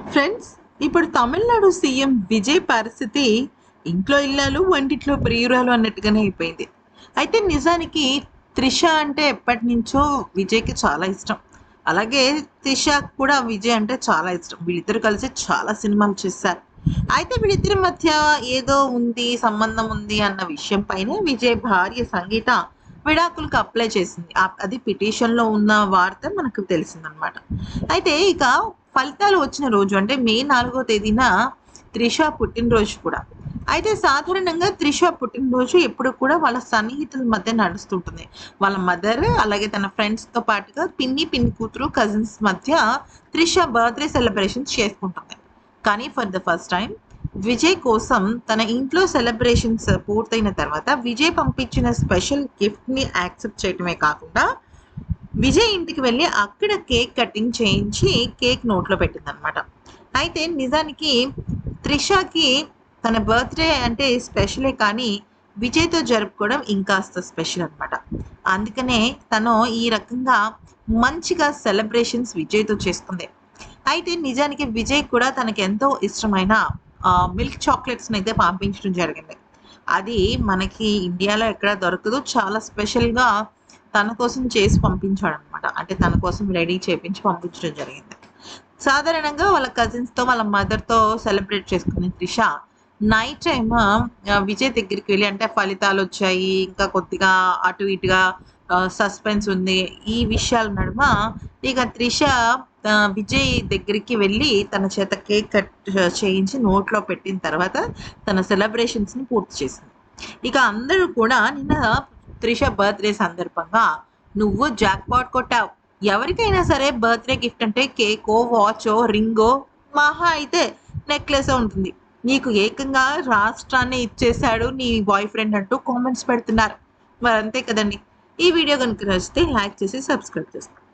Friends, ఇప్పుడు Tamil Nadu CM Vijay పరిస్థితి ఇంట్లో ఇల్లాలు వంటిట్లో ప్రియురాలు అన్నట్టుగానే అయిపోయింది. అయితే నిజానికి త్రిష అంటే ఎప్పటి నుంచో విజయ్కి చాలా ఇష్టం. అలాగే త్రిష కూడా విజయ్ అంటే చాలా ఇష్టం. వీళ్ళిద్దరు కలిసి చాలా సినిమాలు చేశారు. అయితే వీళ్ళిద్దరి మధ్య ఏదో ఉంది, సంబంధం ఉంది అన్న విషయం పైనే విజయ్ భార్య సంగీత విడాకులకు అప్లై చేసింది. అది పిటిషన్లో ఉన్న వార్త మనకు తెలిసిందనమాట. అయితే ఇక ఫలితాలు వచ్చిన రోజు అంటే మే 4వ తేదీన త్రిష పుట్టినరోజు కూడా. అయితే సాధారణంగా త్రిష పుట్టినరోజు ఎప్పుడు కూడా వాళ్ళ సన్నిహితుల మధ్య నడుస్తుంటుంది. వాళ్ళ మదర్ అలాగే తన ఫ్రెండ్స్‌తో పాటుగా పిన్ని కూతురు, కజిన్స్ మధ్య త్రిష బర్త్‌డే సెలబ్రేషన్స్ చేసుకుంటుంది. కానీ for the first time Vijay కోసం తన ఇంట్లో సెలబ్రేషన్స్ పూర్తయిన తర్వాత విజయ్ పంపించిన స్పెషల్ గిఫ్ట్‌ని యాక్సెప్ట్ చేయటమే కాకుండా విజయ్ ఇంటికి వెళ్ళి అక్కడ కేక్ కటింగ్ చేయించి కేక్ నోట్లో పెట్టిందనమాట. అయితే నిజానికి త్రిషకి తన బర్త్డే అంటే స్పెషలే కానీ విజయ్తో జరుపుకోవడం ఇంకాస్త స్పెషల్ అనమాట. అందుకనే తను ఈ రకంగా మంచిగా సెలబ్రేషన్స్ విజయ్తో చేసుకుంది. అయితే నిజానికి విజయ్ కూడా తనకి ఎంతో ఇష్టమైన మిల్క్ చాక్లెట్స్ని అయితే పంపించడం జరిగింది. అది మనకి ఇండియాలో ఎక్కడ దొరకదు. చాలా స్పెషల్గా తన కోసం చేసి పంపించాడనమాట. అంటే తన కోసం రెడీ చేపించి పంపించడం జరిగింది. సాధారణంగా వాళ్ళ కజిన్స్‌తో, వాళ్ళ మదర్‌తో సెలబ్రేట్ చేసుకునే త్రిష నైట్ టైమ్ విజయ్ దగ్గరికి వెళ్ళి అంటే ఫలితాలొచ్చాయి. ఇంకా కొద్దిగా అటు ఇటుగా సస్పెన్స్ ఉంది. ఈ విషయాల నడుమ ఇక త్రిష విజయ్ దగ్గరికి వెళ్ళి తన చేత కేక్ కట్ చేయించి నోట్లో పెట్టిన తర్వాత తన సెలబ్రేషన్స్‌ని పూర్తి చేసింది. ఇక అందరూ కూడా నిన్న త్రిష బర్త్‌డే సందర్భంగా "నువ్వు జాక్‌పాట్ కొట్టావు. ఎవరికైనా సరే బర్త్‌డే గిఫ్ట్ అంటే కేకో, వాచో, రింగో మహా అయితే నెక్లెసో ఉంటుంది. నీకు ఏకంగా రాష్ట్రాన్నే ఇచ్చేసాడు నీ బాయ్ ఫ్రెండ్" అంటూ కామెంట్స్ పెడుతున్నారు. మరి అంతే కదండీ! ఈ వీడియో గనుక నచ్చితే లైక్ చేసి సబ్స్క్రైబ్ చేసుకోండి.